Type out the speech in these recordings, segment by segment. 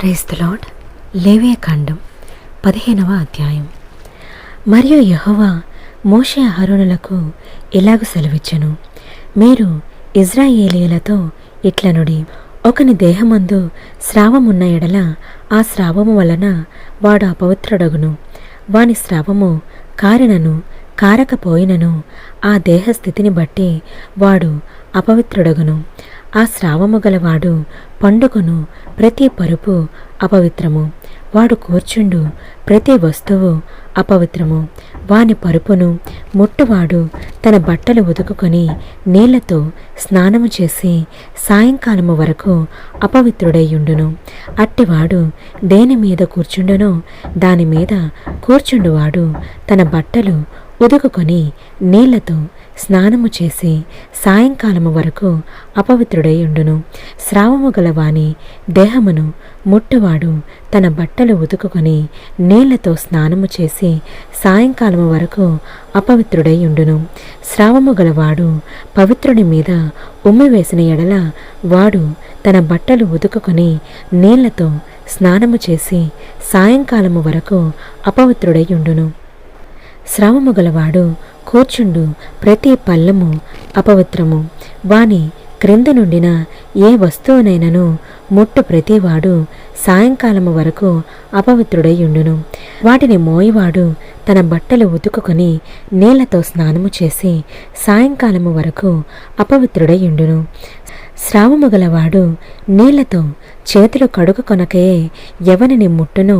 Praise the lord. లేవియకాండం 15వ అధ్యాయం. మరియు యెహోవా మోషే అహరోనులకు ఇలాగు సెలవిచ్చెను, మీరు ఇశ్రాయేలీయులతో ఇట్లనుడి, ఒకని దేహమందు స్రావమున్న ఎడల ఆ స్రావము వలన వాడు అపవిత్రుడగును. వాని స్రావము కారినను కారకపోయినను ఆ దేహస్థితిని బట్టి వాడు అపవిత్రుడగును. ఆ స్రావము గలవాడు పండుకొను ప్రతి పరుపు అపవిత్రము. వాడు కూర్చుండు ప్రతి వస్తువు అపవిత్రము. వాని పరుపును ముట్టువాడు తన బట్టలు ఉతుకుకొని నీళ్లతో స్నానము చేసి సాయంకాలము వరకు అపవిత్రుడయ్యుండును. అట్టివాడు దేని మీద కూర్చుండునో దాని మీద కూర్చుండువాడు తన బట్టలు ఉదుకుకొని నీళ్లతో స్నానము చేసి సాయంకాలము వరకు అపవిత్రుడైయుండును. స్రావము గలవాని దేహమును ముట్టువాడు తన బట్టలు ఉతుకుకొని నీళ్లతో స్నానము చేసి సాయంకాలము వరకు అపవిత్రుడైయుండును. స్రావము గలవాడు పవిత్రుని మీద ఉమ్మివేసిన ఎడల వాడు తన బట్టలు ఉతుకుకొని నీళ్లతో స్నానము చేసి సాయంకాలము వరకు అపవిత్రుడైయుండును. స్రావము గలవాడు కూర్చుండు ప్రతి పల్లము అపవిత్రము. వాని క్రింద నుండిన ఏ వస్తువునైనను ముట్టు ప్రతివాడు సాయంకాలము వరకు అపవిత్రుడైయుండును. వాటిని మోయివాడు తన బట్టలు ఉతుకుకొని నీళ్లతో స్నానము చేసి సాయంకాలము వరకు అపవిత్రుడైయుండును. స్రావము గలవాడు నీళ్లతో చేతులు కడుగుకొనకే ఎవనిని ముట్టునో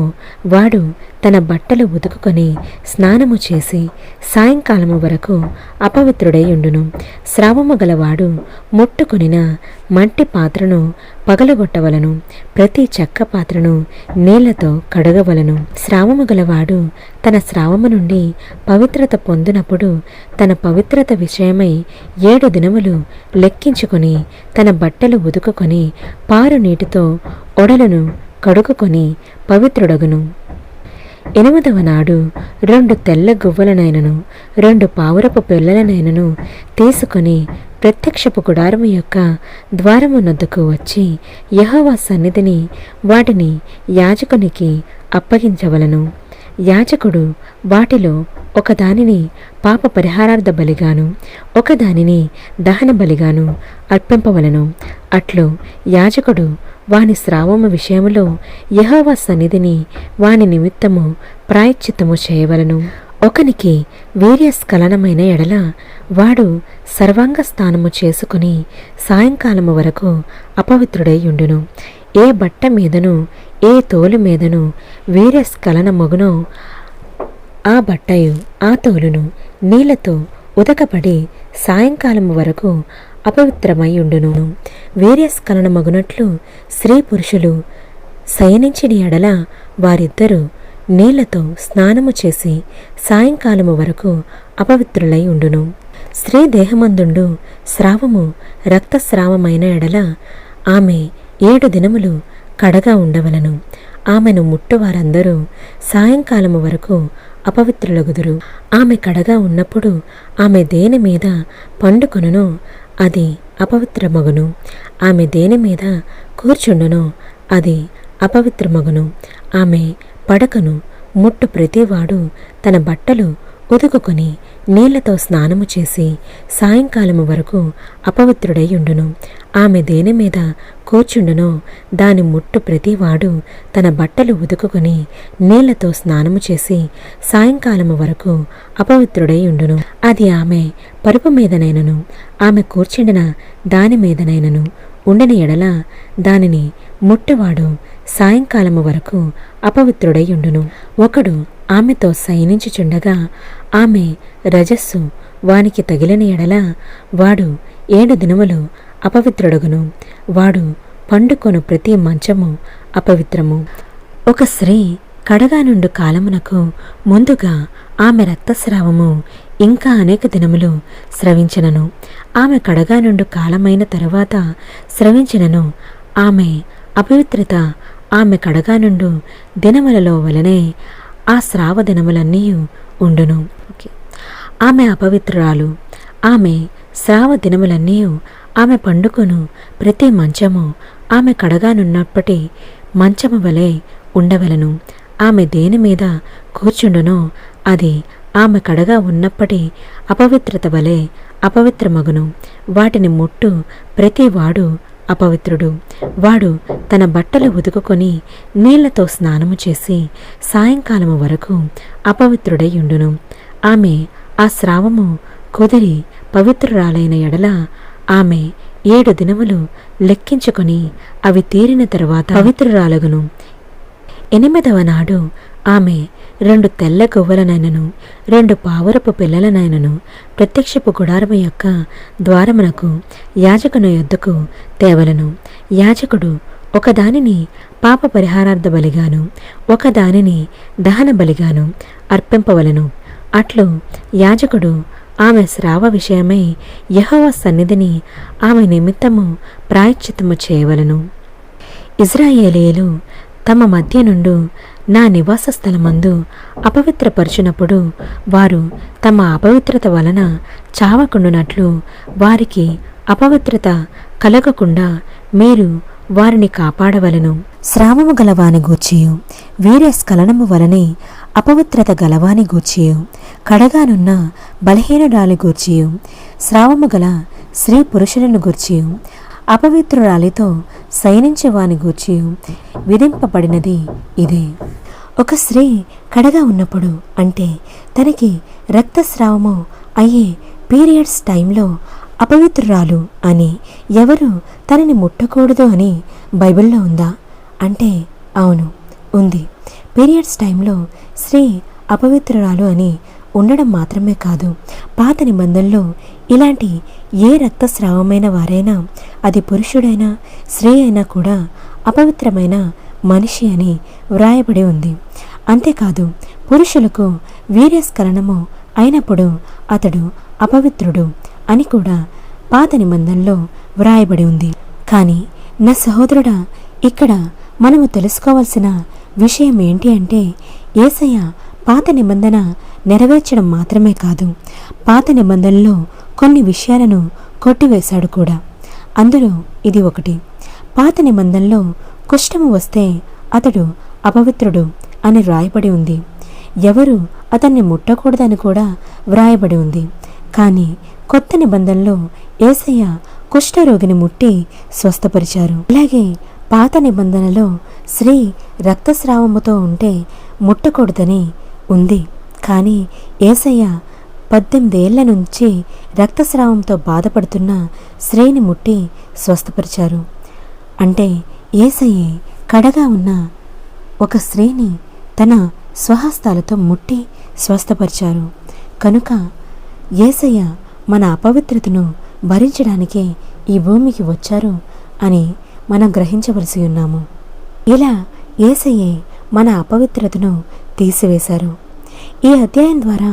వాడు తన బట్టలు ఉతుకుకొని స్నానము చేసి సాయంకాలము వరకు అపవిత్రుడైయుండును. స్రావము గలవాడు ముట్టుకొనిన మట్టి పాత్రను పగలగొట్టవలను, ప్రతి చెక్క పాత్రను నీళ్లతో కడగవలను. స్రావము గలవాడు తన స్రావము నుండి పవిత్రత పొందినప్పుడు తన పవిత్రత విషయమై 7 దినములు లెక్కించుకొని తన బట్టలు ఉతుకుకొని పారు నీటితో ఒడలను కడుగుకొని పవిత్రుడగును. 8వ నాడు 2 తెల్ల గువ్వలనైనను 2 పావురపు పిల్లలనైనను తీసుకొని ప్రత్యక్షపు గుడారము యొక్క ద్వారము నొద్దకు వచ్చి యెహోవా సన్నిధిని వాటిని యాజకునికి అప్పగించవలను. యాజకుడు వాటిలో ఒకదానిని పాప పరిహారార్థ బలిగాను, ఒకదానిని దహన బలిగాను అర్పింపవలను. అట్లు యాజకుడు వాని స్రావము విషయములో యెహోవా సన్నిధిని వాని నిమిత్తము ప్రాయశ్చిత్తము చేయవలను. ఒకనికి వీర్యస్ఖలనమైన ఎడల వాడు సర్వాంగ స్నానము చేసుకుని సాయంకాలము వరకు అపవిత్రుడైయుండును. ఏ బట్ట మీదను ఏ తోలు మీదను వీర్యస్ఖలనమగునో ఆ బట్టయు ఆ తోలును నీళ్లతో ఉదకబడి సాయంకాలము వరకు అపవిత్రమైయుండును. వీర్యస్ఖలనమగునట్లు స్త్రీ పురుషులు శయనించిన ఎడల వారిద్దరూ నీళ్లతో స్నానము చేసి సాయంకాలము వరకు అపవిత్రులై ఉండును. స్త్రీ దేహమందుండు స్రావము రక్తస్రావమైన ఎడల ఆమె 7 దినములు కడగా ఉండవలను. ఆమెను ముట్టువారందరూ సాయంకాలము వరకు అపవిత్రులగుదురు. ఆమె కడగా ఉన్నప్పుడు ఆమె దేని మీద పండుకొనునో అది అపవిత్రమగును. ఆమె దేని మీద కూర్చుండునో అది అపవిత్రమగును. ఆమె పడకను ముట్టు ప్రతివాడు తన బట్టలు ఉదుకుకొని నీళ్లతో స్నానము చేసి సాయంకాలము వరకు అపవిత్రుడైయుండును. ఆమె దేని మీద కూర్చుండునో దాని ముట్టు ప్రతివాడు తన బట్టలు ఉదుకుకొని నీళ్లతో స్నానము చేసి సాయంకాలము వరకు అపవిత్రుడైయుండును. అది ఆమె పరుపు మీదనైనను ఆమె కూర్చుండిన దాని మీదనైనను ఉండిన ఎడల దానిని ముట్టువాడు సాయంకాలము వరకు అపవిత్రుడైయుండును. ఒకడు ఆమెతో శయనించుచుండగా ఆమె రజస్సు వానికి తగిలిన ఎడల వాడు 7 దినములు అపవిత్రుడగును. వాడు పండుకొను ప్రతి మంచము అపవిత్రము. ఒక స్త్రీ కడగా నుండు కాలమునకు ముందుగా ఆమె రక్తస్రావము ఇంకా అనేక దినములు స్రవించినను, ఆమె కడగా నుండు కాలమైన తరువాత స్రవించినను ఆమె అపవిత్రత ఆమె కడగా నుండు దినములలో వలనే ఆ స్రావ దినములన్నీ ఉండును. ఆమె అపవిత్రురాలు. ఆమె స్రావ దినములన్నీ ఆమె పండుకొను ప్రతి మంచము ఆమె కడగానున్నప్పటి మంచము వలె ఉండవలను. ఆమె దేని మీద కూర్చుండునో అది ఆమె కడగా ఉన్నప్పటి అపవిత్రత వలె అపవిత్రమగును. వాటిని ముట్టు ప్రతివాడు అపవిత్రుడు. వాడు తన బట్టలు ఉతుకుకొని నీళ్లతో స్నానము చేసి సాయంకాలము వరకు అపవిత్రుడై ఉండును. ఆమె ఆ స్రావము కుదిరి పవిత్రురాలైన ఎడల ఆమె 7 దినములు లెక్కించుకొని అవి తీరిన తరువాత పవిత్రురాలగును. 8వ నాడు ఆమె 2 తెల్ల గువ్వలనైనను 2 పావురపు పిల్లలనైనను ప్రత్యక్షపు గుడారము యొక్క ద్వారమునకు యాజకుని యొద్దకు తేవలను. యాజకుడు ఒకదానిని పాప పరిహారార్థ బలిగాను, ఒకదానిని దహన బలిగాను అర్పింపవలను. అట్లు యాజకుడు ఆమె స్రావ విషయమై యెహోవా సన్నిధిని ఆమె నిమిత్తము ప్రాయశ్చిత్తము చేయవలను. ఇశ్రాయేలీయులు తమ మధ్య నుండి నా నివాస స్థలమందు అపవిత్రపరచునప్పుడు వారు తమ అపవిత్రత వలన చావకుండునట్లు వారికి అపవిత్రత కలగకుండా మీరు వారిని కాపాడవలను. స్రావము గలవాని గూర్చియు వీర్యస్ఖలనము వలనే అపవిత్రత గలవాని గూర్చియు కడగానున్న బలహీనురాలి గూర్చియు స్రావము గల స్త్రీ పురుషులను గూర్చియు అపవిత్రురాలితో శయనించేవాని గూర్చియు విధింపబడినది ఇదే. ఒక స్త్రీ కడగా ఉన్నప్పుడు అంటే తనకి రక్తస్రావము అయ్యే పీరియడ్స్ టైంలో అపవిత్రురాలు అని ఎవరు తనని ముట్టకూడదు అని బైబిల్లో ఉందా అంటే అవును ఉంది. పీరియడ్స్ టైంలో స్త్రీ అపవిత్రురాలు అని ఉండడం మాత్రమే కాదు, పాత నిబంధనలో ఇలాంటి ఏ రక్తస్రావమైన వారైనా అది పురుషుడైనా స్త్రీ అయినా కూడా అపవిత్రమైన మనిషి అని వ్రాయబడి ఉంది. అంతేకాదు పురుషులకు వీర్యస్ఖలనము అయినప్పుడు అతడు అపవిత్రుడు అని కూడా పాత నిబంధనలో వ్రాయబడి ఉంది. కానీ నా సహోదరుడా, ఇక్కడ మనము తెలుసుకోవాల్సిన విషయం ఏంటి అంటే యేసయ్య పాత నిబంధన నెరవేర్చడం మాత్రమే కాదు, పాత నిబంధనలో కొన్ని విషయాలను కొట్టివేశాడు కూడా. అందులో ఇది ఒకటి. పాత నిబంధనలో కుష్ఠము వస్తే అతడు అపవిత్రుడు అని వ్రాయబడి ఉంది. ఎవరు అతన్ని ముట్టకూడదని కూడా వ్రాయబడి ఉంది. కానీ కొత్త నిబంధనలో యేసయ్య కుష్ఠరోగిని ముట్టి స్వస్థపరిచారు. అలాగే పాత నిబంధనలో స్త్రీ రక్తస్రావముతో ఉంటే ముట్టకూడదని ఉంది. కానీ యేసయ్య 18 ఏళ్ల నుంచి రక్తస్రావంతో బాధపడుతున్న స్త్రీని ముట్టి స్వస్థపరిచారు. అంటే యేసయ్యే కడగా ఉన్న ఒక స్త్రీని తన స్వహస్తాలతో ముట్టి స్వస్థపరిచారు. కనుక యేసయ్య మన అపవిత్రతను భరించడానికే ఈ భూమికి వచ్చారు అని మనం గ్రహించవలసి ఉన్నాము. ఇలా యేసయ్యే మన అపవిత్రతను తీసివేశారు. ఈ అధ్యాయం ద్వారా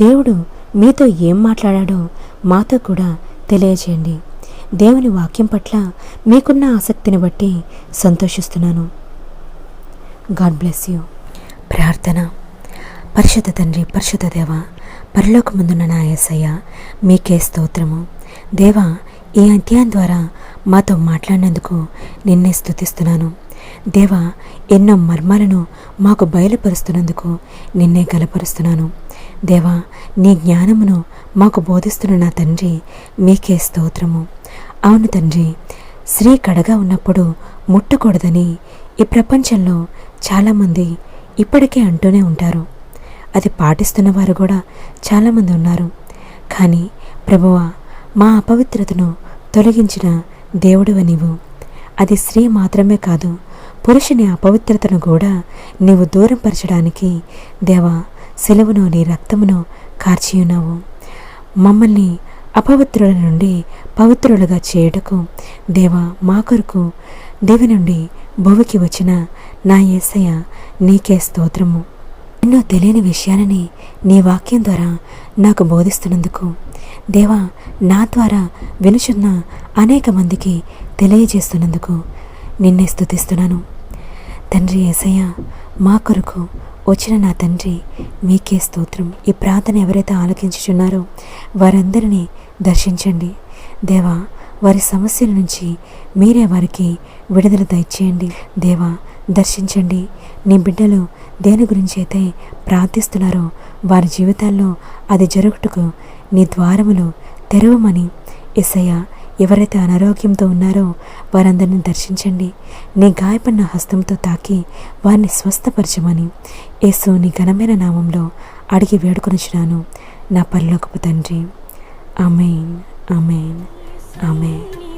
దేవుడు మీతో ఏం మాట్లాడాడో మాతో కూడా తెలియచేయండి. దేవుని వాక్యం పట్ల మీకున్న ఆసక్తిని బట్టి సంతోషిస్తున్నాను. God bless you. ప్రార్థన. పరిశుద్ధ తండ్రి, పరిశుద్ధ దేవ, పరలోకమందున్న నా యేసయ్య, మీకే స్తోత్రము. దేవా, ఈ అధ్యాయం ద్వారా మాతో మాట్లాడినందుకు నిన్నే స్తుతిస్తున్నాను. దేవా, ఎన్నో మర్మాలను మాకు బయలుపరుస్తున్నందుకు నిన్నే గలపరుస్తున్నాను. దేవా, నీ జ్ఞానమును మాకు బోధిస్తున్న నా తండ్రి, మీకే స్తోత్రము. అవును తండ్రి, స్త్రీ కడగా ఉన్నప్పుడు ముట్టకూడదని ఈ ప్రపంచంలో చాలామంది ఇప్పటికే అంటూనే ఉంటారు. అది పాటిస్తున్న వారు కూడా చాలామంది ఉన్నారు. కానీ ప్రభువా, మా అపవిత్రతను తొలగించిన దేవుడివి నీవు. అది స్త్రీ మాత్రమే కాదు, పురుషుని అపవిత్రతను కూడా నీవు దూరంపరచడానికి దేవా సిలువను నీ రక్తమును కార్చియున్నావు. మమ్మల్ని అపవిత్రుల నుండి పవిత్రులుగా చేయుటకు దేవా మా కొరకు దేవి నుండి భూమికి వచ్చిన నా యేసయ్య, నీకే స్తోత్రము. ఎన్నో తెలియని విషయాలని నీ వాక్యం ద్వారా నాకు బోధిస్తున్నందుకు దేవా, నా ద్వారా వినుచున్న అనేక మందికి తెలియజేస్తున్నందుకు నిన్నే స్తుతిస్తున్నాను. తండ్రి యేసయ్య, మా కొరకు వచ్చిన నా తండ్రి, మీకే స్తోత్రం. ఈ ప్రార్థన ఎవరైతే ఆలకించుచున్నారో వారందరినీ దర్శించండి దేవా. వారి సమస్యల నుంచి మీరే వారికి విడుదల దయచేయండి. దేవా, దర్శించండి. నీ బిడ్డలు దేని గురించి అయితే ప్రార్థిస్తున్నారో వారి జీవితాల్లో అది జరుగుటకు నీ ద్వారములు తెరవమని యేసయ్యా, ఎవరైతే అనారోగ్యంతో ఉన్నారో వారందరినీ దర్శించండి. నీ గాయపడిన హస్తంతో తాకి వారిని స్వస్థపరచమని యేసు నీ ఘనమైన నామంలో అడిగి వేడుకొనుచున్నాను నా పరలోకపు తండ్రి. ఆమేన్, ఆమేన్, ఆమేన్.